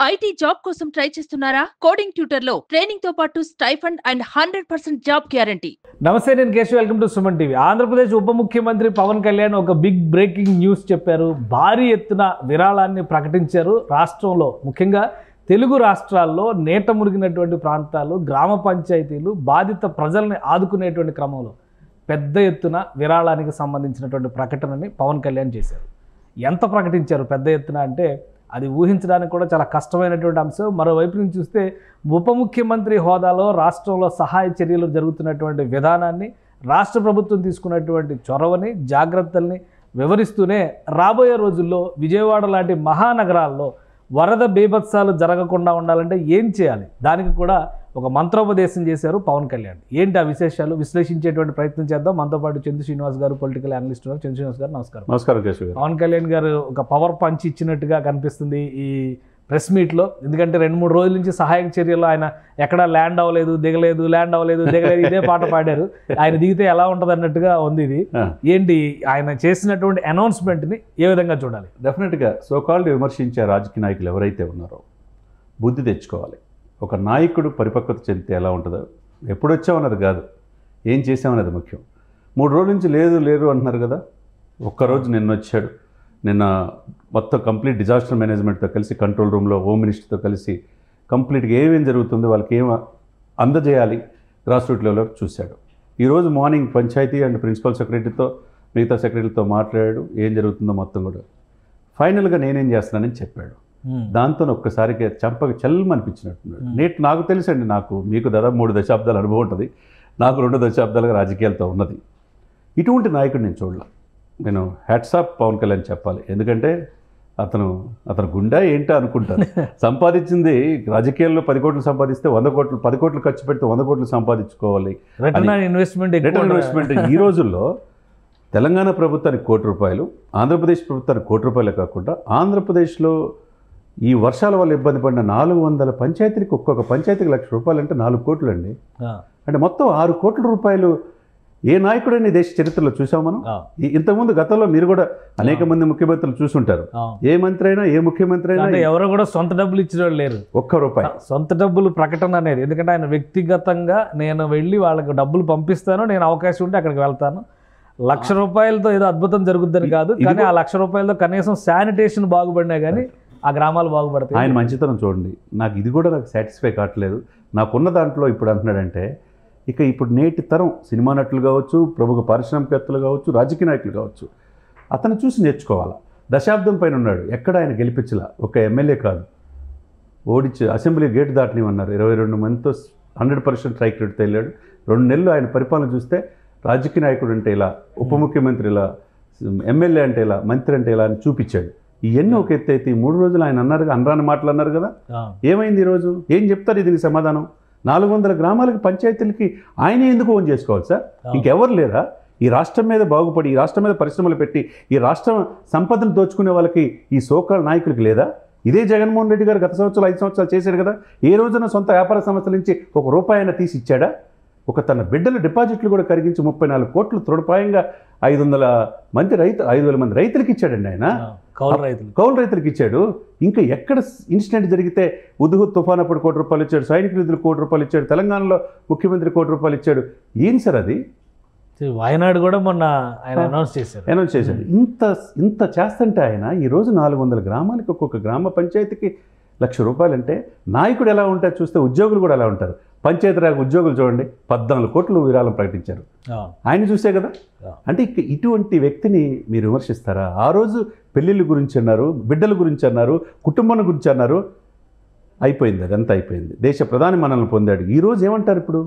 IT job కోసం try చేస్తున్నారా? Coding tutor లో ట్రైనింగ్ తో పాటు స్టైఫండ్ అండ్ 100% జాబ్ గ్యారంటీ. నమస్తే, నేను Keshav. Welcome to Suman TV. Andhra Pradesh ఉప ముఖ్యమంత్రి పవన్ కళ్యాణ్ ఒక బిగ్ బ్రేకింగ్ న్యూస్ చెప్పారు. భారీ ఎత్తున విరాళాన్ని ప్రకటించారు. రాష్ట్రంలో ముఖ్యంగా తెలుగు రాష్ట్రాల్లో నేట మురిగినటువంటి ప్రాంతాలు, గ్రామ పంచాయతీలు, బాధిత ప్రజల్ని ఆదుకునేటువంటి క్రమంలో పెద్ద ఎత్తున విరాళానికి సంబంధించినటువంటి ప్రకటనని పవన్ కళ్యాణ్ చేశారు. ఎంత ప్రకటించారు పెద్ద ఎత్తున అంటే అది ఊహించడానికి కూడా చాలా కష్టమైనటువంటి అంశం. మరోవైపు నుంచి చూస్తే ఉప ముఖ్యమంత్రి హోదాలో రాష్ట్రంలో సహాయ చర్యలు జరుగుతున్నటువంటి విధానాన్ని, రాష్ట్ర ప్రభుత్వం తీసుకున్నటువంటి చొరవని, జాగ్రత్తల్ని వివరిస్తూనే రాబోయే రోజుల్లో విజయవాడ లాంటి మహానగరాల్లో వరద బీభత్సాలు జరగకుండా ఉండాలంటే ఏం చేయాలి, దానికి కూడా ఒక మంత్రోపదేశం చేశారు పవన్ కళ్యాణ్. ఏంటి ఆ విశేషాలు విశ్లేషించేటువంటి ప్రయత్నం చేద్దాం. మనతో పాటు చంద్ర శ్రీనివాస్ గారు, పొలిటికల్ అనలిస్ట్ ఉన్నారు. చంద్ర శ్రీనివాస్ గారు నమస్కారం. నమస్కారం కేశవ్ గారు. పవన్ కళ్యాణ్ గారు ఒక పవర్ పంచ్ ఇచ్చినట్టుగా కనిపిస్తుంది ఈ ప్రెస్ మీట్లో. ఎందుకంటే 2-3 రోజుల నుంచి సహాయక చర్యల్లో ఆయన ఎక్కడా ల్యాండ్ అవ్వలేదు, దిగలేదు, ల్యాండ్ అవ్వలేదు, దిగలేదు, ఇదే పాట పాడారు. ఆయన దిగితే ఎలా ఉంటుంది అన్నట్టుగా ఉంది ఇది. ఏంటి ఆయన చేసినటువంటి అనౌన్స్మెంట్ని ఏ విధంగా చూడాలి? డెఫినెట్గా సోకాల్డ్ విమర్శించే రాజకీయ నాయకులు ఎవరైతే ఉన్నారో బుద్ధి తెచ్చుకోవాలి. ఒక నాయకుడు పరిపక్వత చెందితే ఎలా ఉంటుందో, ఎప్పుడు వచ్చామన్నది కాదు, ఏం చేసామన్నది ముఖ్యం. 3 రోజుల నుంచి లేదు అంటున్నారు కదా. ఒక్కరోజు నిన్న వచ్చాడు. నిన్న మొత్తం కంప్లీట్ డిజాస్టర్ మేనేజ్మెంట్తో కలిసి కంట్రోల్ రూమ్లో హోమ్ మినిస్టర్తో కలిసి కంప్లీట్గా ఏమేం జరుగుతుందో వాళ్ళకి ఏం అందజేయాలి గ్రాస్ రూట్ లెవెల్లో చూశాడు. ఈరోజు మార్నింగ్ పంచాయతీ అండ్ ప్రిన్సిపల్ సెక్రటరీతో, మిగతా సెక్రటరీతో మాట్లాడాడు. ఏం జరుగుతుందో మొత్తం కూడా ఫైనల్గా నేనేం చేస్తున్నానని చెప్పాడు. దాంతో ఒక్కసారికి చంపక చల్లమనిపించినట్టున్నాడు. నాకు తెలుసండి, మీకు దాదాపు 3 దశాబ్దాల అనుభవం ఉంటుంది, నాకు 2 దశాబ్దాలుగా రాజకీయాలతో ఉన్నది. ఇటువంటి నాయకుడు నేను చూడలే. నేను హ్యాట్సాప్ పవన్ కళ్యాణ్ చెప్పాలి. ఎందుకంటే అతను గుండా ఏంటో అనుకుంటాను. సంపాదించింది రాజకీయాల్లో 10 కోట్లు సంపాదిస్తే 100 కోట్లు, 10 కోట్లు ఖర్చు పెడితే 100 కోట్లు సంపాదించుకోవాలి. రిటర్న్ ఇన్వెస్ట్మెంట్ ఈ రోజుల్లో తెలంగాణ ప్రభుత్వానికి ₹1, ఆంధ్రప్రదేశ్ ప్రభుత్వానికి ₹1 కాకుండా ఆంధ్రప్రదేశ్లో ఈ వర్షాల వల్ల ఇబ్బంది పడిన 400 పంచాయతీలకు ఒక్కొక్క పంచాయతీకి ₹1,00,000 అంటే 4 కోట్లు అండి. అంటే మొత్తం ₹6 కోట్ల ఏ నాయకుడైనా దేశ చరిత్రలో చూసాం మనం. ఇంతకుముందు గతంలో మీరు కూడా అనేక మంది ముఖ్యమంత్రులు చూసుంటారు. ఏ మంత్రి అయినా, ఏ ముఖ్యమంత్రి అయినా ఎవరు కూడా సొంత డబ్బులు ఇచ్చిన వాళ్ళు లేరు. ₹1 సొంత డబ్బులు ప్రకటన అనేది. ఎందుకంటే ఆయన వ్యక్తిగతంగా నేను వెళ్ళి వాళ్ళకి డబ్బులు పంపిస్తాను, నేను అవకాశం ఉంటే అక్కడికి వెళ్తాను. ₹1,00,000తో ఏదో అద్భుతం జరుగుద్దని కాదు, కానీ ఆ ₹1,00,000తో కనీసం శానిటేషన్ బాగుపడినా కానీ ఆ గ్రామాలు బాగుపడతాయి. ఆయన మంచితనం చూడండి. నాకు సాటిస్ఫై కావట్లేదు. నాకున్న దాంట్లో ఇప్పుడు అంటున్నాడంటే ఇప్పుడు నేటి తరం సినిమా నటులు కావచ్చు, ప్రముఖ పారిశ్రామికవేత్తలు కావచ్చు, రాజకీయ నాయకులు కావచ్చు, అతను చూసి నేర్చుకోవాలా. దశాబ్దం పైన ఉన్నాడు, ఎక్కడ ఆయన గెలిపించలా. ఒక ఎమ్మెల్యే కాదు, ఓడించి అసెంబ్లీ గేట్ దాటనివన్నారు. 22 మందితో 100% స్ట్రైక్ రేట్తో వెళ్ళాడు. 2 నెలలు ఆయన పరిపాలన చూస్తే రాజకీయ నాయకుడు అంటే ఇలా, ఉప ముఖ్యమంత్రి ఇలా, ఎమ్మెల్యే అంటే ఇలా, మంత్రి అంటే ఇలా అని చూపించాడు. ఇవన్నీ ఒక ఎత్తు అయితే 3 రోజులు ఆయన అన్నారు, అనరాని మాటలు అన్నారు కదా. ఏమైంది ఈరోజు? ఏం చెప్తారు దీనికి సమాధానం? 400 గ్రామాలకి, పంచాయతీలకి ఆయనే ఎందుకు ఓన్ చేసుకోవాలి సార్? ఇంకెవరు లేరా ఈ రాష్ట్రం మీద బాగుపడి, ఈ రాష్ట్రం మీద పరిశ్రమలు పెట్టి, ఈ రాష్ట్రం సంపదను దోచుకునే వాళ్ళకి, ఈ సోకాల్ నాయకులకి లేదా? ఇదే జగన్మోహన్ రెడ్డి గారు గత సంవత్సరాలు 5 సంవత్సరాలు చేశారు కదా. ఏ రోజున సొంత వ్యాపార సంస్థల నుంచి ₹1 అయినా తీసి ఇచ్చాడా? తన బిడ్డల డిపాజిట్లు కూడా కరిగించి 34 కోట్లు తృఢపాయంగా 5,000 మంది రైతులకి ఇచ్చాడండి ఆయన. కౌలు రైతులకు ఇచ్చాడు. ఇంకా ఎక్కడ ఇన్సిడెంట్ జరిగితే ఉదుహు తుఫాన్ అప్పుడు ₹1 ఇచ్చాడు, సైనిక నిధులు ₹1 ఇచ్చాడు, తెలంగాణలో ముఖ్యమంత్రి ₹1 ఇచ్చాడు. ఏం సార్ అది? వాయనాడు కూడా మొన్న ఆయన అనౌన్స్ చేశాడు. ఇంత చేస్తుంటే ఆయన ఈరోజు 400 గ్రామాలకి, ఒక్కొక్క గ్రామ పంచాయతీకి ₹1,00,000 అంటే నాయకుడు ఎలా ఉంటారు చూస్తే ఉద్యోగులు కూడా ఎలా ఉంటారు. పంచాయతీరాజ్ ఉద్యోగులు చూడండి, 14 కోట్లు విరాళం ప్రకటించారు. ఆయన చూసే కదా. అంటే ఇటువంటి వ్యక్తిని మీరు విమర్శిస్తారా? ఆ రోజు పెళ్ళిళ్ళ గురించి అన్నారు, బిడ్డల గురించి అన్నారు, కుటుంబం గురించి అన్నారు. అయిపోయింది, అదంతా అయిపోయింది. దేశ ప్రధాని మనల్ని పొందాడు. ఈరోజు ఏమంటారు? ఇప్పుడు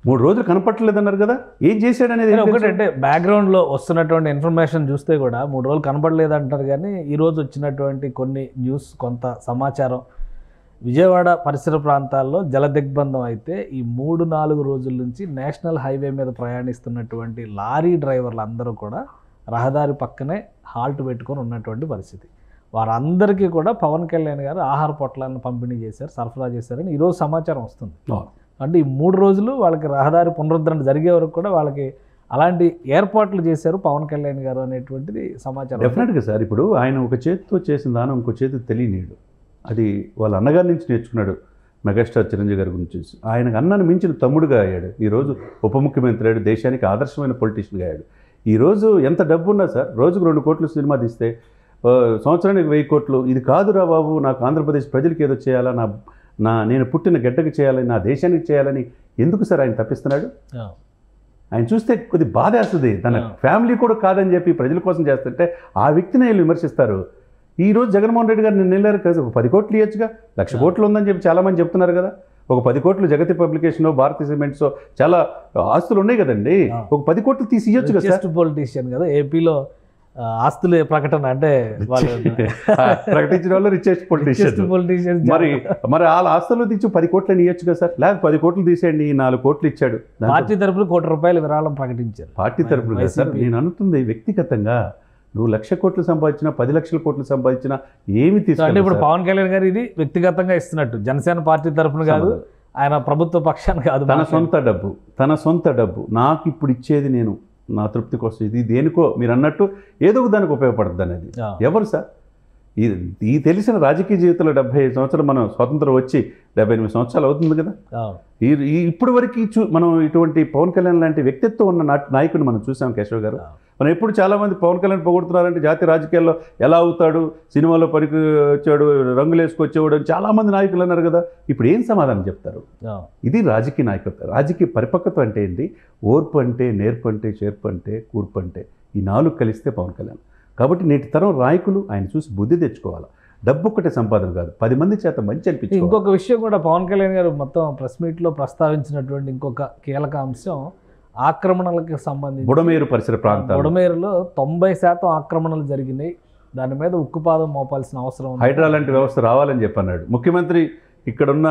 3 రోజులు కనపడలేదన్నారు కదా. ఏం చేశాడు అనేది ఒకటంటే బ్యాక్గ్రౌండ్లో వస్తున్నటువంటి ఇన్ఫర్మేషన్ చూస్తే కూడా 3 రోజులు కనపడలేదు అంటారు. కానీ ఈరోజు వచ్చినటువంటి కొన్ని న్యూస్, కొంత సమాచారం, విజయవాడ పరిసర ప్రాంతాల్లో జల దిగ్బంధం అయితే ఈ 3-4 రోజుల నుంచి నేషనల్ హైవే మీద ప్రయాణిస్తున్నటువంటి లారీ డ్రైవర్లు అందరూ కూడా రహదారి పక్కనే హాల్ట్ పెట్టుకొని ఉన్నటువంటి పరిస్థితి. వారందరికీ కూడా పవన్ కళ్యాణ్ గారు ఆహార పొట్లాలను పంపిణీ చేశారు, సరఫరా చేశారని ఈరోజు సమాచారం వస్తుంది. అంటే ఈ 3 రోజులు వాళ్ళకి రహదారి పునరుద్ధరణ జరిగే వరకు కూడా వాళ్ళకి అలాంటి ఏర్పాట్లు చేశారు పవన్ కళ్యాణ్ గారు అనేటువంటిది సమాచారం. డెఫినెట్గా సార్. ఇప్పుడు ఆయన ఒక చేతితో చేసిన దానం ఇంకో చేతికి తెలియనీడు. అది వాళ్ళ అన్నగారి నుంచి నేర్చుకున్నాడు. మెగాస్టార్ చిరంజీవి గారి గురించి ఆయన అన్నను మించిన తమ్ముడుగా అయ్యాడు. ఈరోజు ఉప ముఖ్యమంత్రి అయ్యాడు, దేశానికి ఆదర్శమైన పొలిటీషియన్గా అయ్యాడు. ఈరోజు ఎంత డబ్బు ఉన్నా సార్, రోజుకు 2 కోట్లు సినిమా తీస్తే సంవత్సరానికి 1000 కోట్లు, ఇది కాదురా బాబు, నాకు ఆంధ్రప్రదేశ్ ప్రజలకి ఏదో చేయాలా, నేను పుట్టిన గడ్డకు చేయాలని, నా దేశానికి చేయాలని ఎందుకు సార్ ఆయన తప్పిస్తున్నాడు? ఆయన చూస్తే కొద్ది బాధ వేస్తుంది. తన ఫ్యామిలీ కూడా కాదని చెప్పి ప్రజల కోసం చేస్తుంటే ఆ వ్యక్తిని వీళ్ళు విమర్శిస్తారు. ఈరోజు జగన్మోహన్ రెడ్డి గారు నిన్న వెళ్ళారు కదా, 10 కోట్లు ఇవ్వచ్చుగా, 1,00,000 కోట్లు ఉందని చెప్పి చాలామంది చెప్తున్నారు కదా. ఒక 10 కోట్లు జగతి పబ్లికేషన్, భారతీయ సిమెంట్స్ చాలా ఆస్తులు ఉన్నాయి కదండి, ఒక 10 కోట్లు తీసి ఇవ్వచ్చు కదా. పొలిటీషియన్ కదా ఏపీలో ఆస్తుల ప్రకటన అంటే ప్రకటించిన వాళ్ళు రిచెస్ట్ పొలిటీషియన్. మరి వాళ్ళ ఆస్తులు తీసి 10 కోట్లు ఇవ్వచ్చు కదా సార్. లేకపోతే 10 కోట్లు తీసేయండి, 4 కోట్లు ఇచ్చాడు. పార్టీ తరపున ₹1,00,00,000 విరాళం ప్రకటించారు. పార్టీ తరపున కదా సార్. నేను అనుకుంది వ్యక్తిగతంగా నువ్వు 1,00,000 కోట్లు సంపాదించినా 10 లక్షల కోట్లు సంపాదించినా ఏమి తీసుకుంటే ఇప్పుడు పవన్ కళ్యాణ్ గారు ఇది వ్యక్తిగతంగా ఇస్తున్నట్టు, జనసేన పార్టీ తరపున కాదు, ఆయన ప్రభుత్వ పక్షాన్ని కాదు, తన సొంత డబ్బు నాకు ఇప్పుడు ఇచ్చేది నేను నా తృప్తి కోసం, ఇది దేనికో మీరు అన్నట్టు ఏదో దానికి ఉపయోగపడుతుంది అనేది. ఎవరు సార్ ఈ తెలిసిన రాజకీయ జీవితంలో 75 సంవత్సరాలు, మనం స్వతంత్రం వచ్చి 78 సంవత్సరాలు అవుతుంది కదా. ఇప్పటి వరకు మనం ఇటువంటి పవన్ కళ్యాణ్ లాంటి వ్యక్తిత్వం ఉన్న నాయకుని మనం చూసాం. కేశవ్ గారు, మనం ఎప్పుడు చాలామంది పవన్ కళ్యాణ్ పొగుడుతున్నారంటే జాతీయ రాజకీయాల్లో ఎలా అవుతాడు, సినిమాలో పనికి వచ్చాడు, రంగులు వేసుకొచ్చేవాడు అని చాలామంది నాయకులు అన్నారు కదా. ఇప్పుడు ఏం సమాధానం చెప్తారు? ఇది రాజకీయ నాయకత్వం. రాజకీయ పరిపక్వత అంటే ఏంటి? ఓర్పు అంటే, నేర్పు అంటే, చేర్పు అంటే, కూర్పు అంటే, ఈ 4 కలిస్తే పవన్ కళ్యాణ్. కాబట్టి నేటి తరం నాయకులు ఆయన చూసి బుద్ధి తెచ్చుకోవాలి. డబ్బు ఒక్కటే సంపాదన కాదు, 10 మంది చేత మంచి అనిపించింది. ఇంకొక విషయం కూడా పవన్ కళ్యాణ్ గారు మొత్తం ప్రెస్ మీట్లో ప్రస్తావించినటువంటి ఇంకొక కీలక అంశం ఆక్రమణలకు సంబంధించి. బుడమేరు పరిసర ప్రాంతాలు, బుడమేరులో 90% ఆక్రమణలు జరిగినాయి. దాని మీద ఉక్కుపాదం మోపాల్సిన అవసరం ఉంది. హైడ్రా లాంటి వ్యవస్థ రావాలని చెప్పన్నాడు ముఖ్యమంత్రి. ఇక్కడున్న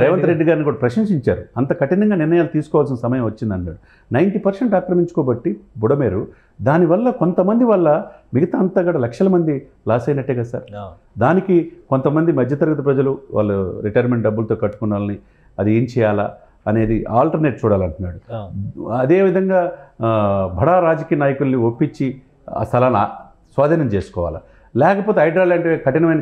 రేవంత్ రెడ్డి గారిని కూడా ప్రశంసించారు. అంత కఠినంగా నిర్ణయాలు తీసుకోవాల్సిన సమయం వచ్చింది అన్నాడు. 90% ఆక్రమించుకోబట్టి బుడమేరు, దానివల్ల కొంతమంది వల్ల మిగతా అంతా కూడా లక్షల మంది లాస్ అయినట్టే కదా సార్. దానికి కొంతమంది మధ్యతరగతి ప్రజలు వాళ్ళు రిటైర్మెంట్ డబ్బులతో కట్టుకున్న వాళ్ళని అది ఏం చేయాలా అనేది ఆల్టర్నేట్ చూడాలంటున్నాడు. అదేవిధంగా బడా రాజకీయ నాయకుల్ని ఒప్పించి ఆ స్థలాన్ని స్వాధీనం చేసుకోవాలా, లేకపోతే హైడ్రా లాంటి కఠినమైన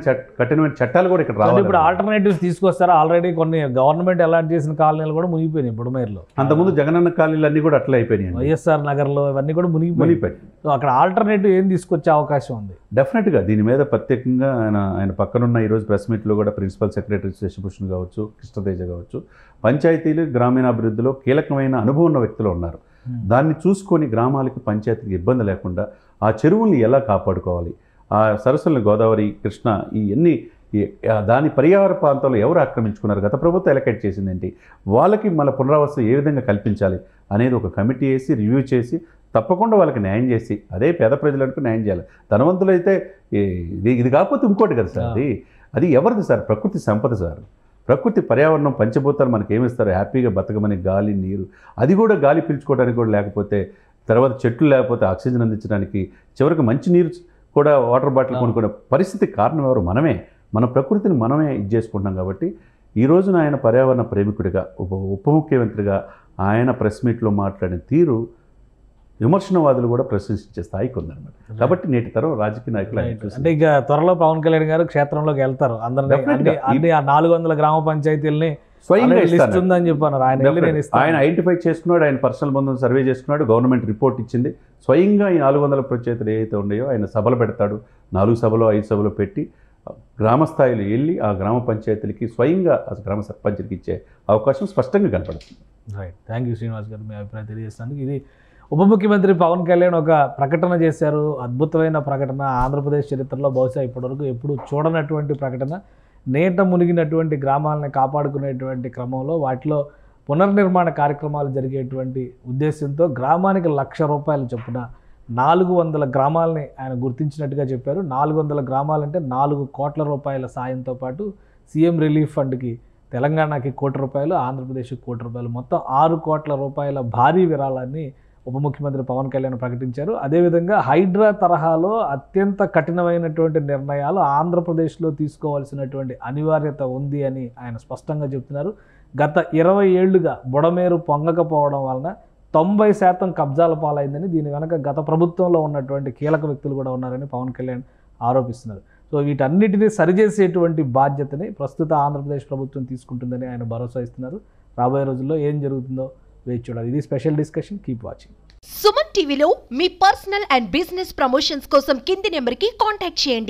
చట్టాలు కూడా ఇక్కడ రావాలి. ఇప్పుడు ఆల్టర్నేటివ్స్ తీసుకొస్తారా? ఆల్రెడీ కొన్ని గవర్నమెంట్ అలాట్ చేసిన కాలనీలు కూడా మునిగిపోయినాయి బుడమేరులో. అంతకుముందు జగనన్న కాలనీలు అన్నీ కూడా అట్లా అయిపోయినాయి. వైఎస్ఆర్ నగర్లో ఇవన్నీ కూడా మునిగిపోయి. సో అక్కడ ఆల్టర్నేటివ్ ఏం తీసుకొచ్చే అవకాశం ఉంది? డెఫినెట్గా దీని మీద ప్రత్యేకంగా ఆయన పక్కనున్న ఈరోజు ప్రెస్ మీట్లో కూడా ప్రిన్సిపల్ సెక్రటరీ శశిభూషణ్ కావచ్చు, కృష్ణతేజ కావచ్చు, పంచాయతీలు గ్రామీణాభివృద్ధిలో కీలకమైన అనుభవం ఉన్న వ్యక్తులు ఉన్నారు. దాన్ని చూసుకొని గ్రామాలకు పంచాయతీకి ఇబ్బంది లేకుండా ఆ చెరువుల్ని ఎలా కాపాడుకోవాలి, ఆ సరస్సులను గోదావరి, కృష్ణ ఇవన్నీ దాని పర్యావరణ ప్రాంతాల్లో ఎవరు ఆక్రమించుకున్నారు, గత ప్రభుత్వం ఎలకేట్ చేసిందేంటి, వాళ్ళకి మళ్ళీ పునరావాసం ఏ విధంగా కల్పించాలి అనేది ఒక కమిటీ వేసి రివ్యూ చేసి తప్పకుండా వాళ్ళకి న్యాయం చేసి, అదే పేద ప్రజలకు న్యాయం చేయాలి. ధనవంతులు అయితే ఇది కాకపోతే ఇంకోటి కదా సార్, అది ఎవరిది సార్? ప్రకృతి సంపద సార్. ప్రకృతి పర్యావరణం పంచభూతాలు మనకి ఏమిస్తారు? హ్యాపీగా బతకమని గాలి, నీరు, అది కూడా గాలి పీల్చుకోవడానికి కూడా లేకపోతే, తర్వాత చెట్లు లేకపోతే ఆక్సిజన్ అందించడానికి, చివరికి మంచి నీరు కూడా వాటర్ బాటిల్ కొనుక్కునే పరిస్థితి కారణం ఎవరు? మనమే. మన ప్రకృతిని మనమే ఇది చేసుకుంటున్నాం. కాబట్టి ఈ రోజున ఆయన పర్యావరణ ప్రేమికుడిగా, ఉప ముఖ్యమంత్రిగా ఆయన ప్రెస్ మీట్లో మాట్లాడిన తీరు విమర్శనవాదులు కూడా ప్రశంసించే స్థాయికి ఉందన్నమాట. కాబట్టి నేటి తరం రాజకీయ నాయకులు అంటే ఇక త్వరలో పవన్ కళ్యాణ్ గారు క్షేత్రంలోకి వెళ్తారు. అందరినీ 400 గ్రామ పంచాయతీలని స్వయంగా ఇస్తుందని చెప్పారు. ఆయన ఐడెంటిఫై చేసుకున్నాడు, ఆయన పర్సనల్ బంధం సర్వే చేసుకున్నాడు, గవర్నమెంట్ రిపోర్ట్ ఇచ్చింది. స్వయంగా ఈ 400 పంచాయతీలు ఏవైతే ఉన్నాయో ఆయన సభలు పెడతాడు. 4 సభలో 5 సభలో పెట్టి గ్రామ స్థాయిలో వెళ్ళి ఆ గ్రామ పంచాయతీలకి స్వయంగా గ్రామ సర్పంచ్కి ఇచ్చే అవకాశం స్పష్టంగా కనపడుతుంది. రైట్, థ్యాంక్ యూ శ్రీనివాస్ గారు, మీ అభిప్రాయం తెలియజేస్తానికి. ఇది ఉప ముఖ్యమంత్రి పవన్ కళ్యాణ్ ఒక ప్రకటన చేశారు. అద్భుతమైన ప్రకటన, ఆంధ్రప్రదేశ్ చరిత్రలో బహుశా ఇప్పటివరకు ఎప్పుడు చూడనటువంటి ప్రకటన. నేట మునిగినటువంటి గ్రామాలని కాపాడుకునేటువంటి క్రమంలో వాటిలో పునర్నిర్మాణ కార్యక్రమాలు జరిగేటువంటి ఉద్దేశంతో గ్రామానికి ₹1,00,000 చొప్పున 400 గ్రామాలని ఆయన గుర్తించినట్టుగా చెప్పారు. 400 గ్రామాలంటే 4 కోట్ల రూపాయల సాయంతో పాటు సీఎం రిలీఫ్ ఫండ్కి తెలంగాణకి ₹1,00,00,000, ఆంధ్రప్రదేశ్కి ₹1,00,00,000, మొత్తం 6 కోట్ల రూపాయల భారీ విరాళాన్ని ఉప ముఖ్యమంత్రి పవన్ కళ్యాణ్ ప్రకటించారు. అదేవిధంగా హైడ్రా తరహాలో అత్యంత కఠినమైనటువంటి నిర్ణయాలు ఆంధ్రప్రదేశ్లో తీసుకోవాల్సినటువంటి అనివార్యత ఉంది అని ఆయన స్పష్టంగా చెప్తున్నారు. గత 20 ఏళ్లుగా బుడమేరు పొంగకపోవడం వలన 90% కబ్జాల పాలైందని, దీని వెనక గత ప్రభుత్వంలో ఉన్నటువంటి కీలక వ్యక్తులు కూడా ఉన్నారని పవన్ కళ్యాణ్ ఆరోపిస్తున్నారు. సో వీటన్నిటిని సరిచేసేటువంటి బాధ్యతని ప్రస్తుత ఆంధ్రప్రదేశ్ ప్రభుత్వం తీసుకుంటుందని ఆయన భరోసా ఇస్తున్నారు. రాబోయే రోజుల్లో ఏం జరుగుతుందో వేచి చూడాలి. ఇది special discussion. Keep watching. Suman టీవీలో మీ పర్సనల్ అండ్ బిజినెస్ ప్రమోషన్స్ కోసం కింది నెంబర్కి కాంటాక్ట్ చేయండి.